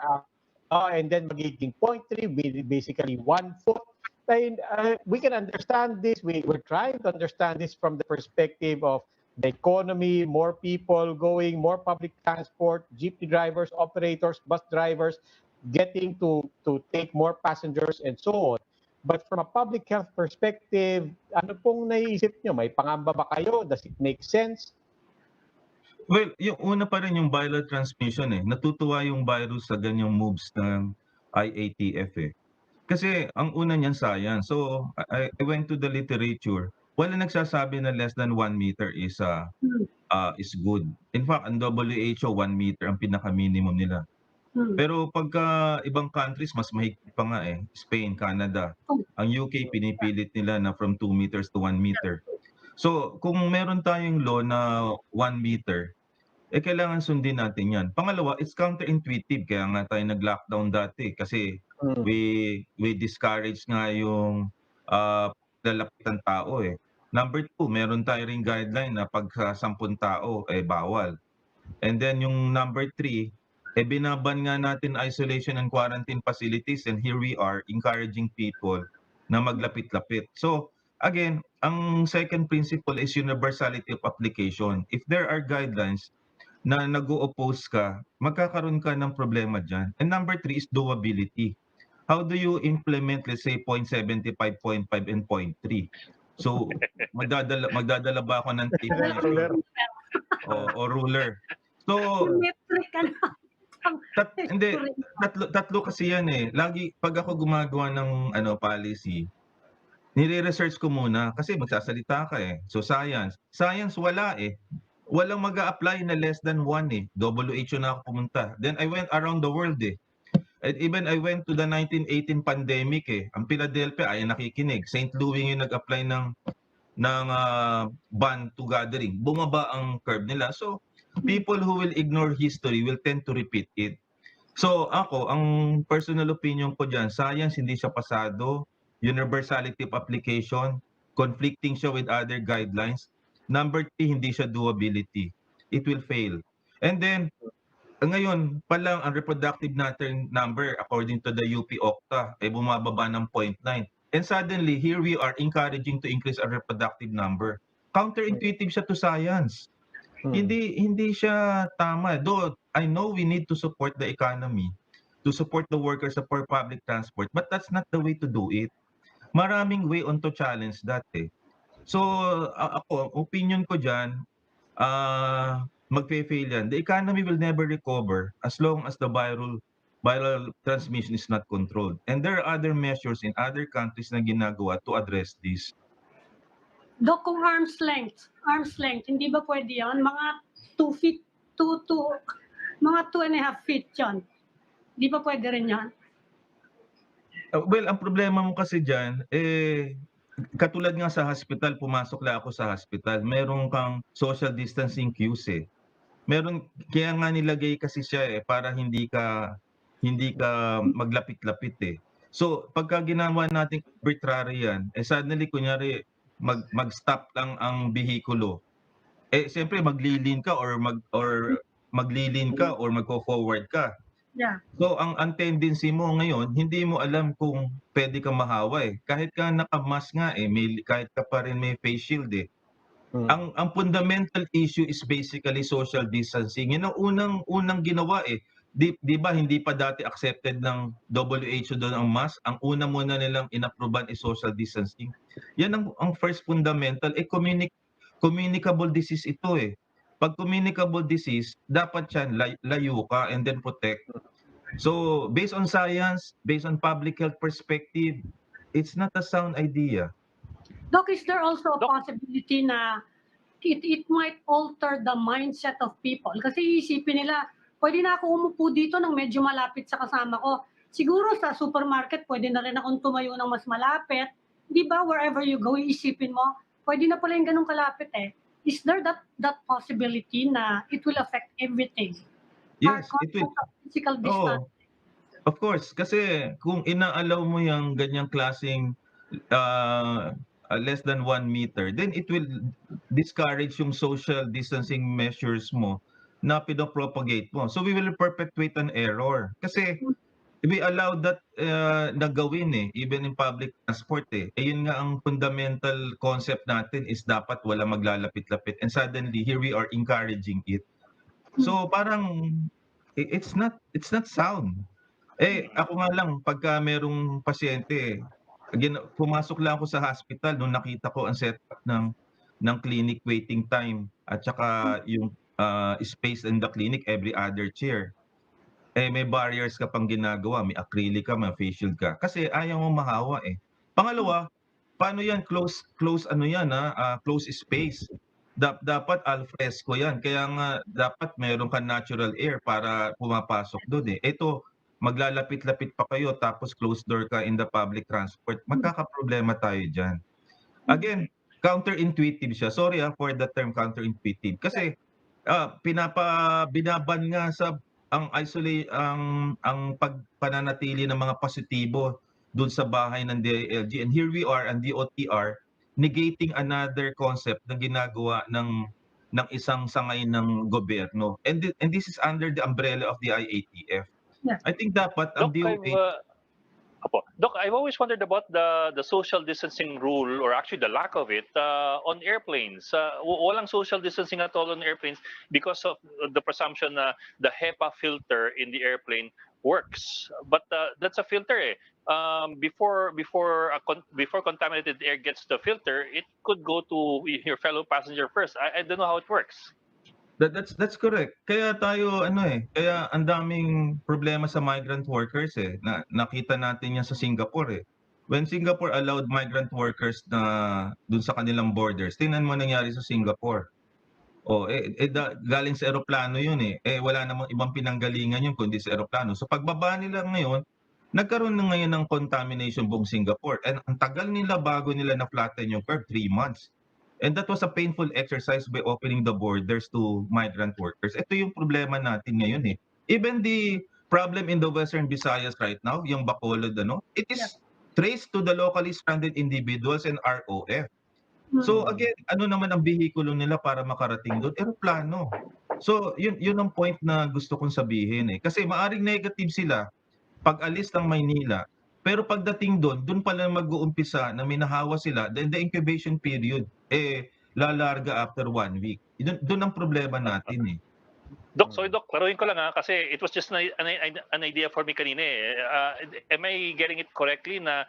and then magiging 0.3, basically 1 foot. And we can understand this. We're trying to understand this from the perspective of the economy, more people going, more public transport, jeepney drivers, operators, bus drivers, getting to take more passengers and so on. But from a public health perspective, ano pong naiisip nyo? May pangamba ba kayo? Does it make sense? Well, yung una pa rin yung viral transmission eh. Natutuwa yung virus sa ganyang moves ng IATF eh. Kasi ang una niyan science. So I went to the literature. Wala nagsasabi na less than 1 meter is good. In fact, ang WHO 1 meter ang pinaka-minimum nila. Pero pagka ibang countries mas mahigpit pa nga eh. Spain, Canada. Ang UK pinipilit nila na from 2 meters to 1 meter. So kung meron tayong law na 1 meter, kailangan sundin natin yan. Pangalawa, it's counterintuitive. Kaya nga tayo nag-lockdown dati kasi we discourage nga yung lalapit ng tao eh. Number 2, meron tayo ring guideline na pag 10 tao, bawal. And then yung number 3, binaban nga natin isolation and quarantine facilities and here we are encouraging people na maglapit-lapit. So again, ang second principle is universality of application. If there are guidelines na nag-o-oppose ka, magkakaroon ka ng problema dyan. And number 3 is doability. How do you implement, let's say, 0.75, 0.5, and 0.3? So, magdadala ba ako ng tape measure o ruler? So, hindi, tatlo kasi yan eh. Lagi, pag ako gumagawa ng policy, nire-research ko muna kasi magsasalita ka eh. So, science. Science, wala eh. Walang mag-a-apply na less than 1 eh. WHO na ako pumunta. Then I went around the world eh. And even I went to the 1918 pandemic eh. Ang Philadelphia ay nakikinig. St. Louis yung nag-apply ng ban to gathering. Bumaba ang curve nila. So people who will ignore history will tend to repeat it. So ako, ang personal opinion ko dyan, science hindi siya pasado, universality of application, conflicting siya with other guidelines. Number 3, hindi siya doability. It will fail. And then, ngayon pa lang ang reproductive number according to the UP Octa ay bumababa ng 0.9. And suddenly, here we are encouraging to increase our reproductive number. Counterintuitive siya to science. Hindi siya tama. Though I know we need to support the economy, to support the workers, support public transport, but that's not the way to do it. Maraming way on to challenge that eh. So ako, opinion ko dyan, magfe-fail yan. The economy will never recover as long as the viral transmission is not controlled. And there are other measures in other countries na ginagawa to address this. Dok, kung arm's length, hindi ba pwede yan? Mga 2 feet, mga 2.5 feet yan. Hindi ba pwede rin yan? Well, ang problema mo kasi dyan, katulad nga sa hospital, pumasok lang ako sa hospital, meron kang social distancing cues eh. Kaya nga nilagay kasi siya eh, para hindi ka maglapit-lapit eh. So, pagka ginawa natin arbitrary yan, suddenly, kunyari, mag-stop lang ang bihikulo. Siyempre, maglilin ka or maglilin ka or magko-forward ka. Yeah. So, ang tendency mo ngayon, hindi mo alam kung pwede kang mahawa eh. Kahit ka naka-mask nga eh, kahit ka pa rin may face shield eh. Ang fundamental issue is basically social distancing. Yun ang unang ginawa eh. Di ba hindi pa dati accepted ng WHO doon ang mask? Ang una muna nilang inapproban is social distancing. Yan ang first fundamental. Communicable disease ito eh. Pag communicable disease, dapat yan layo ka and then protect. So based on science, based on public health perspective, it's not a sound idea. Doc, is there also a Doc? possibility na it might alter the mindset of people? Kasi iisipin nila, pwede na ako umupo dito ng medyo malapit sa kasama ko. Siguro sa supermarket, pwede na rin akong tumayo ng mas malapit. Di ba, wherever you go, iisipin mo, pwede na pala yung ganun kalapit eh. Is there that possibility na it will affect everything? Yes, Our it will. concept of physical distance. Of course, kasi kung inaalaw mo yung ganyang klaseng less than 1 meter, then it will discourage yung social distancing measures mo na pinopropagate mo. So we will perpetuate an error. Kasi we allow that na gawin eh, even in public transport eh. Yun nga ang fundamental concept natin is dapat wala maglalapit-lapit. And suddenly, here we are encouraging it. So parang it's not sound. Ako nga lang pagka merong pasyente, pumasok lang ako sa hospital nung nakita ko ang setup ng clinic waiting time at saka yung space in the clinic every other chair. May barriers ka pang ginagawa, may acrylic ka, may face shield ka kasi ayaw mo mahawa eh. Pangalawa, paano yan close ano yan close space. Dapat al fresco yan. Kaya nga dapat meron ka natural air para pumapasok doon eh. Ito, maglalapit-lapit pa kayo tapos closed door ka in the public transport. Magkakaproblema tayo diyan. Again, counterintuitive siya. Sorry for the term counterintuitive kasi binaban nga sa ang pananatili ng mga positibo doon sa bahay ng DILG, and here we are and DOTR negating another concept na ginagawa ng isang sangay ng gobyerno, and this is under the umbrella of the IATF. Yeah. I think dapat ang DOH Doc, I've always wondered about the social distancing rule, or actually the lack of it, on airplanes. Walang social distancing at all on airplanes because of the presumption na the HEPA filter in the airplane works. But that's a filter eh. Before contaminated air gets the filter, it could go to your fellow passenger first. I don't know how it works. That's correct. Kaya tayo kaya ang daming problema sa migrant workers eh. Nakita natin yan sa Singapore eh. When Singapore allowed migrant workers na dun sa kanilang borders, tingnan mo nangyari sa Singapore. Galing sa eroplano yun eh. Wala namang ibang pinanggalingan yun kundi sa eroplano. So pagbaba nila ngayon, nagkaroon na ngayon ng contamination buong Singapore. And ang tagal nila bago nila na-flatten yung curve, 3 months. And that was a painful exercise by opening the borders to migrant workers. Ito yung problema natin ngayon eh. Even the problem in the Western Visayas right now, yung Bacolod, it is traced to the locally stranded individuals and ROF. So again, ano naman ang bihikulo nila para makarating doon? Eroplano. So yun ang point na gusto kong sabihin eh. Kasi maaring negative sila pag alis ng Maynila. Pero pagdating doon pala mag-uumpisa na minahawa sila, then the incubation period, lalarga after 1 week. Doon ang problema natin eh. Doc, klaruhin ko lang kasi it was just an idea for me kanina eh. Am I getting it correctly na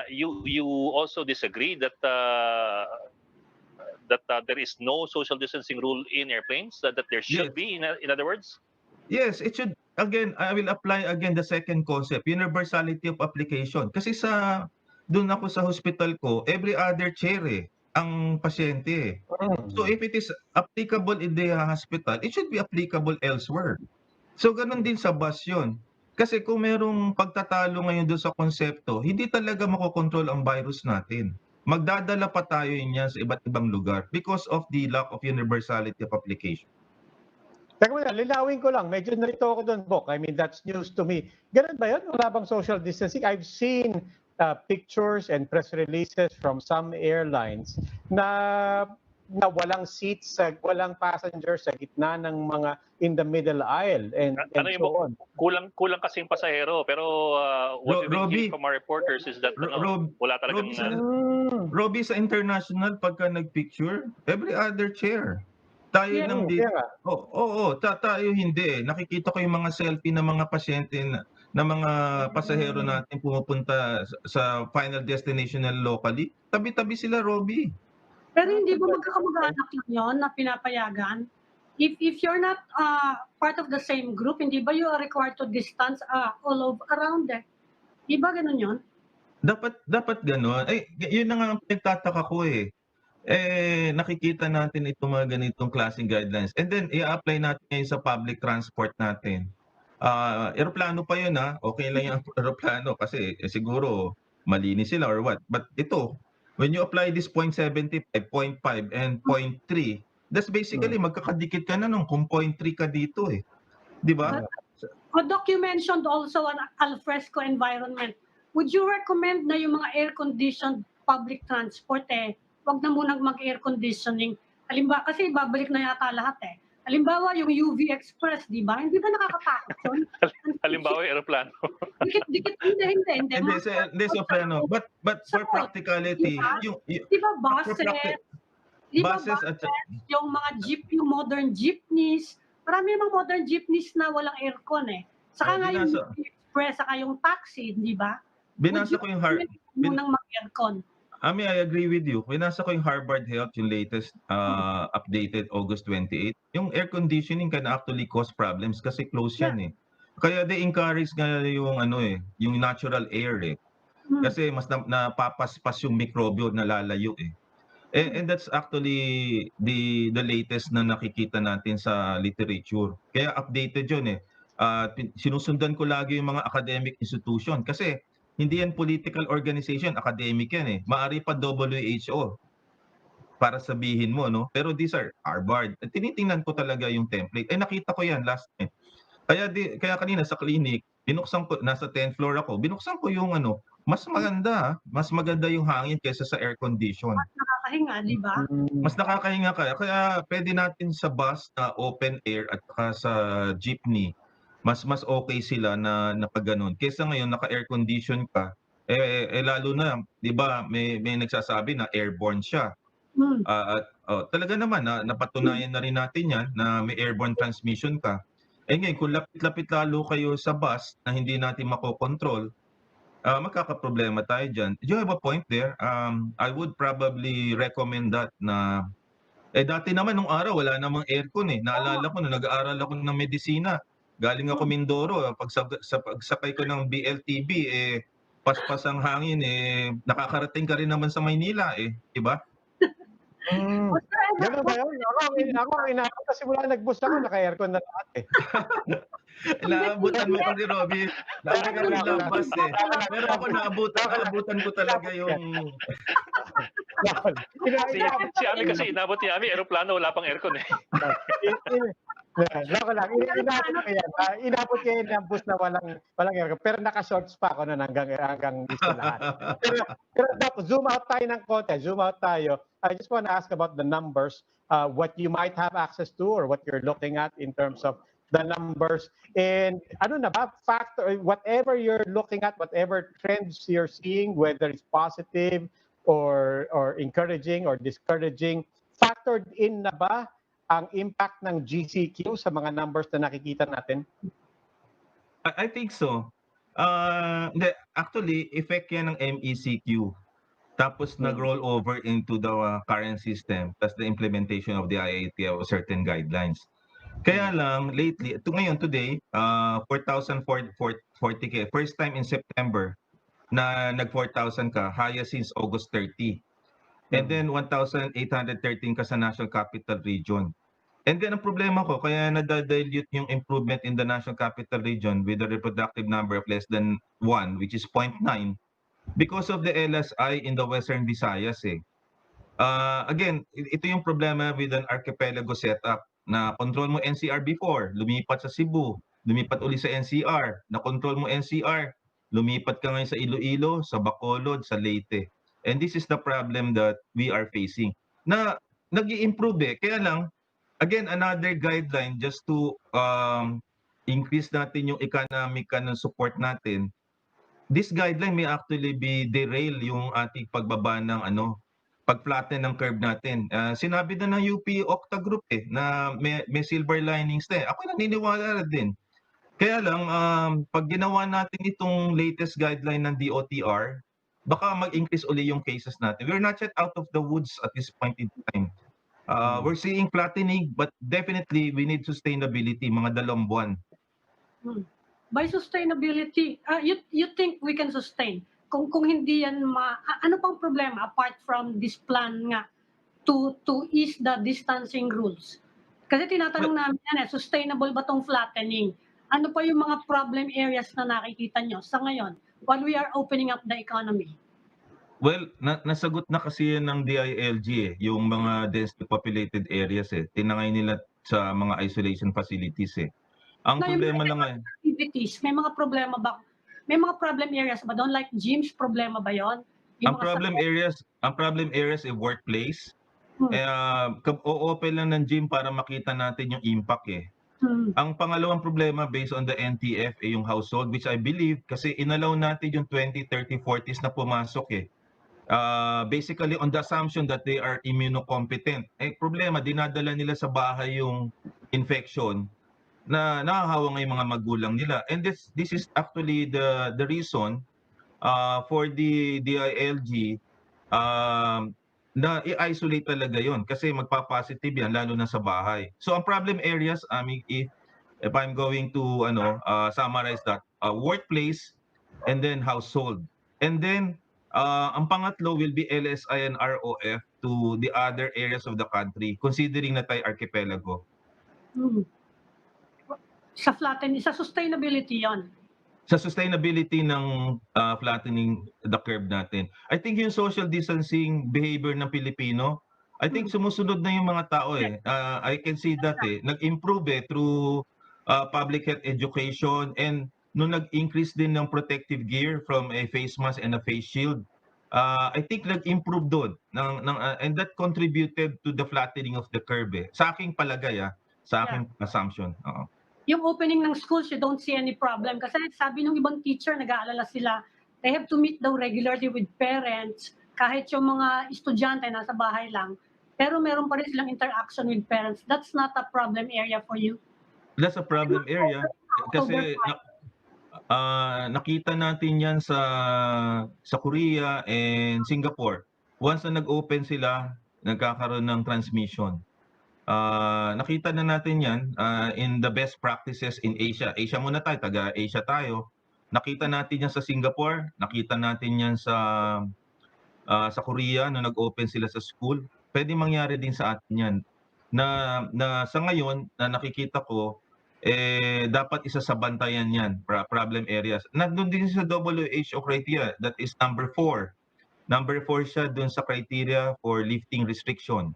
you also disagree that there is no social distancing rule in airplanes, that there should be, in other words? Yes, it should. Again, I will apply again the second concept, universality of application. Kasi doon ako sa hospital ko, every other chair ang pasyente eh. So if it is applicable in the hospital, it should be applicable elsewhere. So ganun din sa bus yun. Kasi kung merong pagtatalo ngayon doon sa konsepto, hindi talaga makokontrol ang virus natin. Magdadala pa tayo niyan sa iba't ibang lugar because of the lack of universality of application. Teka muna, linawin ko lang. Medyo narito ako doon, Bok. I mean, that's news to me. Ganun ba yun? Wala bang social distancing? I've seen pictures and press releases from some airlines na walang seats, walang passengers sa gitna ng mga in the middle aisle and so on. Kulang kasi yung pasahero, pero what we've been hearing from our reporters is that wala talagang Robbie, sa international, pagka nagpicture, every other chair. Tayo Yes. lang Kaya nga. tayo hindi eh. Nakikita ko yung mga selfie ng mga pasyente na mga pasahero natin pumupunta sa final destination na locally. Tabi-tabi sila, Robbie. Pero hindi ba magkakamag-anak lang yun na pinapayagan? If you're not part of the same group, hindi ba you are required to distance all over around there? Di ba ganun yun? Dapat gano'n. Yun na nga ang pinagtataka ko eh. Nakikita natin itong mga ganitong klaseng guidelines. And then, i-apply natin ngayon sa public transport natin. Eroplano pa yun okay lang yung eroplano kasi siguro malinis sila or what. But ito, when you apply this 0.75, 0.5, and 0.3, that's basically magkakadikit ka na nung kung 0.3 ka dito eh. Di ba? Doc, you mentioned also an alfresco environment. Would you recommend na yung mga air-conditioned public transport wag na munang mag-air conditioning? Halimbawa, kasi babalik na yata lahat Halimbawa, yung UV Express, di ba? Hindi ba nakakatakot yun? Halimbawa, aeroplano. Dikit-dikit, hindi. Hindi, soprano. But for practicality, Di ba buses, yung mga jeep, yung modern jeepneys, marami namang modern jeepneys na walang aircon Saka nga yung UV Express, saka yung taxi, di ba? Binasa ko yung munang mag-aircon. I agree with you. Binasa ko yung Harvard Health, yung latest updated August 28. Yung air conditioning can actually cause problems kasi close yan Kaya they encourage nga yung yung natural air Kasi mas napapaspas yung mikrobyo na lalayo And that's actually the latest na nakikita natin sa literature. Kaya updated yun sinusundan ko lagi yung mga academic institution kasi hindi yan political organization, academic yan Maari pa WHO para sabihin mo, no? Pero these are Harvard. Tinitingnan ko talaga yung template. Nakita ko yan last time. Kaya kanina sa clinic, binuksan ko, nasa 10th floor ako, binuksan ko yung mas maganda yung hangin kaysa sa air condition. Mas nakakahinga, di ba? Mas nakakahinga kaya pwede natin sa bus na open air at saka sa jeepney, mas okay sila na nakaganon. Kaysa ngayon naka-air condition ka, lalo na, 'di ba, may nagsasabi na airborne siya. Talaga naman napatunayan na rin natin 'yan na may airborne transmission ka. Ngayon kung lapit-lapit lalo kayo sa bus na hindi natin makokontrol, magkakaproblema tayo diyan. You have a point there. I would probably recommend that na dati naman nung araw wala namang aircon Naalala ko nung nag-aaral ako ng medisina. Galing ako Mindoro, pagsakay ko ng BLTB paspas ang hangin nakakarating ka rin naman sa Maynila di ba? Ganun ba yun? Ako inaabot kasi mula nag-bus ako, naka-aircon na lahat Naabutan mo ko ni Robbie. Lagi ka rin labas Pero ako naabutan ko talaga yung Si Ami kasi inabot ni Ami, aeroplano, wala pang aircon Loko lang. Inabot ko yan ng bus na walang aircon. Pero naka-shorts pa ako nun hanggang gusto lahat. Pero zoom out tayo ng konti. Zoom out tayo. I just want to ask about the numbers, what you might have access to or what you're looking at in terms of the numbers. And ano na ba, factor, whatever you're looking at, whatever trends you're seeing, whether it's positive or encouraging or discouraging, factored in na ba ang impact ng GCQ sa mga numbers na nakikita natin? I think so. Actually, effect yan ng MECQ. Tapos nag-roll over into the current system. That's the implementation of the IAT of certain guidelines. Kaya lang, lately, ngayon today, 4,040K. First time in September na nag-4,000 ka, highest since August 30. And then 1,813 ka sa National Capital Region. And then ang problema ko, kaya nadadilute yung improvement in the National Capital Region with a reproductive number of less than 1, which is 0.9, because of the LSI in the Western Visayas Again, ito yung problema with an archipelago setup na control mo NCR before, lumipat sa Cebu, lumipat uli sa NCR, na-control mo NCR, lumipat ka ngayon sa Iloilo, sa Bacolod, sa Leyte. And this is the problem that we are facing. Na nag-i-improve kaya lang, again, another guideline just to increase natin yung economic support natin. this guideline may actually be derail yung ating pagbaba ng pag-flatten ng curve natin. Sinabi na ng UP Octa Group na may silver linings na. Ako naniniwala din. Kaya lang, pag ginawa natin itong latest guideline ng DOTR, baka mag-increase uli yung cases natin. We're not yet out of the woods at this point in time. We're seeing flattening, but definitely we need sustainability, mga 2 buwan. By sustainability, you think we can sustain? Kung hindi yan ano pang problema apart from this plan nga to ease the distancing rules? Kasi tinatanong namin yan sustainable ba tong flattening? Ano pa yung mga problem areas na nakikita nyo sa ngayon while we are opening up the economy? Well, nasagot na kasi yan ng DILG yung mga densely populated areas Tinangay nila sa mga isolation facilities Ang problema lang activities, may mga problema ba? May mga problem areas ba doon like gyms, problema ba 'yon? Ang problem areas workplace. O-open lang ng gym para makita natin yung impact Ang pangalawang problema based on the NTF yung household, which I believe kasi inalaw natin yung 20, 30, 40s na pumasok basically on the assumption that they are immunocompetent. Problema, dinadala nila sa bahay yung infection na nahahawa nga yung mga magulang nila. And this is actually the reason for the DILG na i-isolate talaga yon kasi magpa-positive yan lalo na sa bahay. So ang problem areas, if I'm going to summarize that, workplace and then household. And then ang pangatlo will be LSI and ROF to the other areas of the country considering na tayo archipelago. Sa flattening, sa sustainability yon. Sa sustainability ng flattening the curve natin. I think yung social distancing behavior ng Pilipino, I think sumusunod na yung mga tao I can see that nag-improve through public health education and nung nag-increase din ng protective gear from a face mask and a face shield. I think nag-improve doon and that contributed to the flattening of the curve Sa aking palagay sa aking assumption. Yung opening ng schools, you don't see any problem. Kasi sabi ng ibang teacher, nag-aalala sila, they have to meet daw regularly with parents, kahit yung mga estudyante nasa bahay lang, pero meron pa rin silang interaction with parents. That's not a problem area for you? That's a problem area. Kasi nakita natin yan sa Korea and Singapore. Once na nag-open sila, nagkakaroon ng transmission. Nakita na natin yan in the best practices in Asia. Asia muna tayo, taga-Asia tayo. Nakita natin yan sa Singapore, nakita natin yan sa Korea nung nag-open sila sa school. Pwede mangyari din sa atin yan. Na sa ngayon, na nakikita ko, dapat isasabantayan yan, problem areas. Nandun din sa WHO criteria, that is number 4. Number 4 siya dun sa criteria for lifting restriction.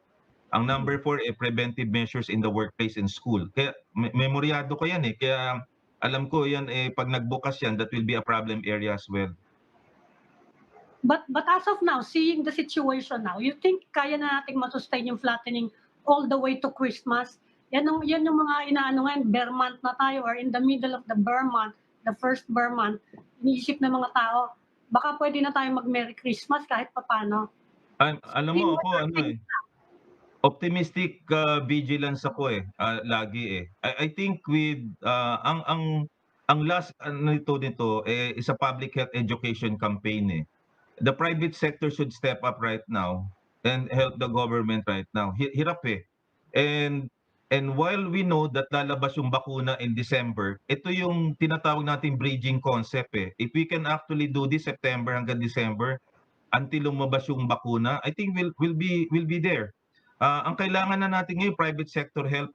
Ang number 4 preventive measures in the workplace and school. Kaya memoryado ko yan Kaya alam ko yan pag nagbukas yan, that will be a problem area as well. But as of now, seeing the situation now, you think kaya na nating masustain yung flattening all the way to Christmas? Yan yung mga inaano ngayon, bear month na tayo or in the middle of the bear month, the first bear month, iniisip ng mga tao, baka pwede na tayo mag-Merry Christmas kahit papano. Alam mo ako optimistic vigilance ako lagi I think with ang last nito is a public health education campaign The private sector should step up right now and help the government right now. Hirap and while we know that lalabas yung bakuna in December, ito yung tinatawag nating bridging concept If we can actually do this September hanggang December until lumabas yung bakuna, I think we'll be there. Ang kailangan na natin ngayon, private sector help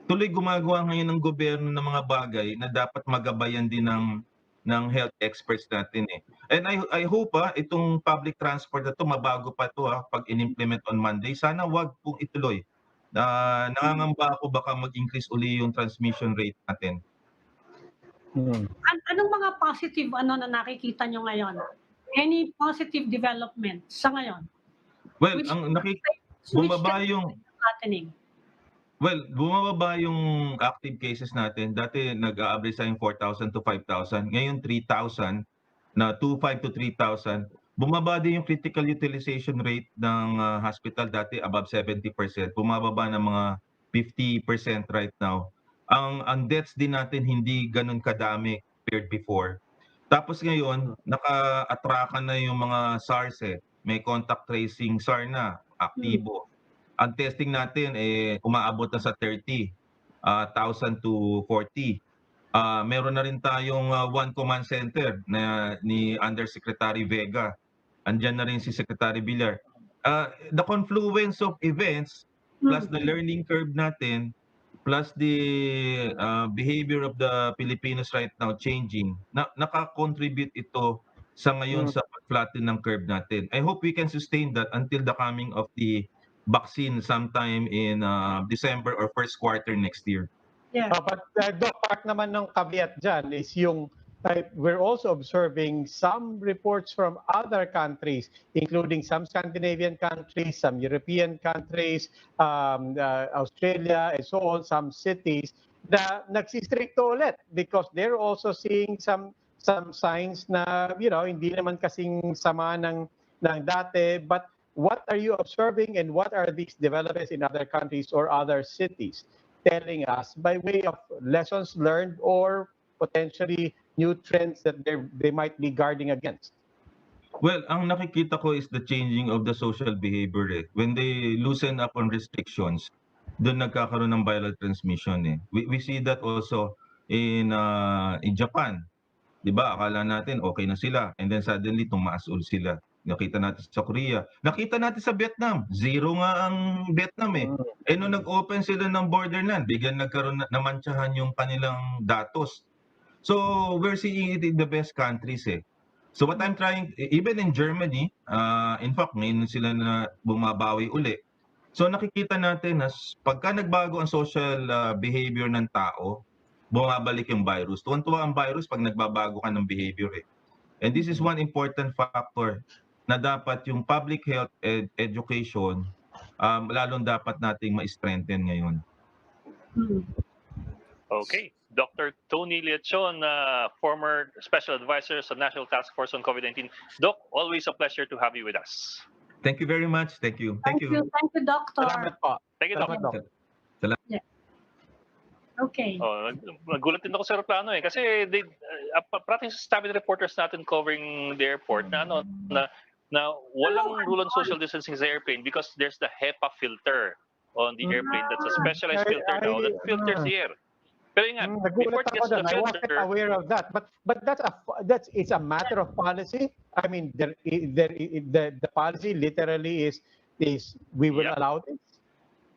Tuloy gumagawa ngayon ng gobyerno ng mga bagay na dapat magabayan din ng health experts natin And I hope itong public transport na to mabago pa to pag in-implement on Monday. Sana wag pong ituloy. Nangangamba ako baka mag-increase uli yung transmission rate natin. Anong mga positive na nakikita nyo ngayon? Any positive development sa ngayon? Well, bumaba yung flattening. Well, bumababa yung active cases natin. Dati nag-a-average tayong 4,000 to 5,000. Ngayon 3,000 na 2,500 to 3,000. Bumaba din yung critical utilization rate ng hospital dati above 70%. Bumababa ng mga 50% right now. Ang deaths din natin hindi ganun kadami compared before. Tapos ngayon, naka-atrakan na yung mga SARS eh. May contact tracing SAR na, aktibo. Ang testing natin umaabot na sa 30,000 to 40. Meron na rin tayong one command center na ni Undersecretary Vega. Andiyan na rin si Secretary Villar. The confluence of events plus the learning curve natin plus the behavior of the Filipinos right now changing, naka-contribute ito sa ngayon sa flatten ng curve natin. I hope we can sustain that until the coming of the vaccine sometime in December or first quarter next year. Yeah. But Doc, part naman ng caveat dyan is yung we're also observing some reports from other countries, including some Scandinavian countries, some European countries, Australia, and so on, some cities, na nagsistricto ulit because they're also seeing some signs na, hindi naman kasing sama ng dati. But what are you observing and what are these developments in other countries or other cities telling us by way of lessons learned or potentially new trends that they might be guarding against? Well, ang nakikita ko is the changing of the social behavior eh. When they loosen up on restrictions, doon nagkakaroon ng viral transmission eh. We see that also in Japan. 'Di ba? Akala natin okay na sila and then suddenly tumaas ulit sila. Nakita natin sa Korea, nakita natin sa Vietnam, zero nga ang Vietnam eh. Nung nag-open sila ng border na, bigyan nagkaroon namantsahan yung kanilang datos. So we're seeing it in the best countries eh. So what I'm trying, even in Germany, in fact, ngayon sila na bumabawi uli. So nakikita natin na pagka nagbago ang social behavior ng tao, bumabalik yung virus. Tuwan-tuwa ang virus pag nagbabago ka ng behavior eh. And this is one important factor na dapat yung public health education, lalong dapat nating ma-strengthen ngayon. Okay. Dr. Tony Leachon, former Special Advisor sa National Task Force on COVID-19. Doc, always a pleasure to have you with us. Thank you very much. Thank you. Thank you, Doctor. Salamat po. Thank you, Doc. Salamat, Doc. Yeah. Okay. Nagulat din ako sa aeroplano eh. Kasi parating sa staff reporters natin covering the airport na walang rule on social distancing sa airplane because there's the HEPA filter on the airplane. That's a specialized filter now that filters the air. Pero yun nga, before it gets to the I wasn't filter, aware of that. But it's a matter of policy. I mean, the policy literally is we will allow this.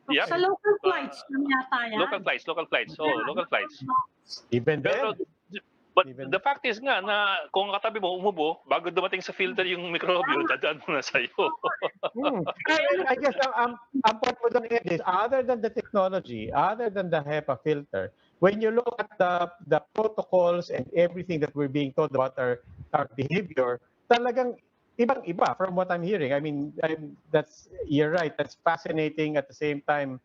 Yep. Sa local flights, yata yan. Local flights. Oh, local flights. Even Pero, then. but the fact is nga na kung katabi mo umubo, bago dumating sa filter yung mikrobyo, dadaan mo na sa'yo. I guess ang point mo doon is, other than the technology, other than the HEPA filter, when you look at the protocols and everything that we're being told about our behavior, talagang ibang-iba from what I'm hearing. I mean, you're right. That's fascinating at the same time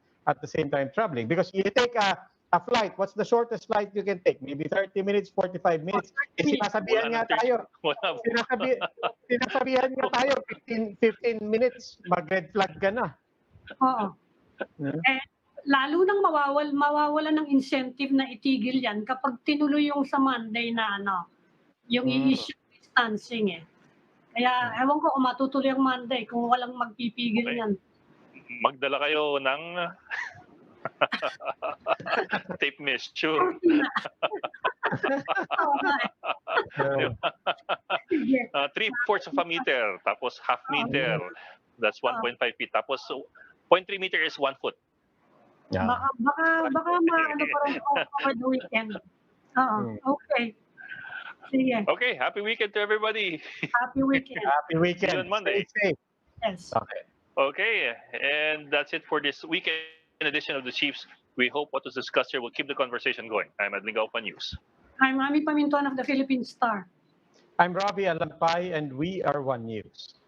troubling because you take a flight. What's the shortest flight you can take? Maybe 30 minutes, 45 minutes. Sinasabihan nga tayo. Sinasabihan nga tayo 15 minutes, mag-red flag ka na. Oo. Lalo nang mawawala ng incentive na itigil yan kapag tinuloy yung sa Monday na yung i-issue distancing eh. Kaya ewan ko kung matutuloy ang Monday kung walang magpipigil yan. Magdala kayo ng tape measure. 3/4 of a meter, tapos half meter. That's 1.5 feet. Tapos 0.3 meter is 1 foot. Yeah. Baka maano pa rin over the weekend. Okay. Sige. Okay, happy weekend to everybody. Happy weekend. Happy weekend. See you on Monday. Stay safe. Yes. Okay, and that's it for this weekend edition of the Chiefs. We hope what was discussed here will keep the conversation going. I'm Adling Gaupa News. I'm Ami Pamintuan of the Philippine Star. I'm Robbie Alampay, and we are One News.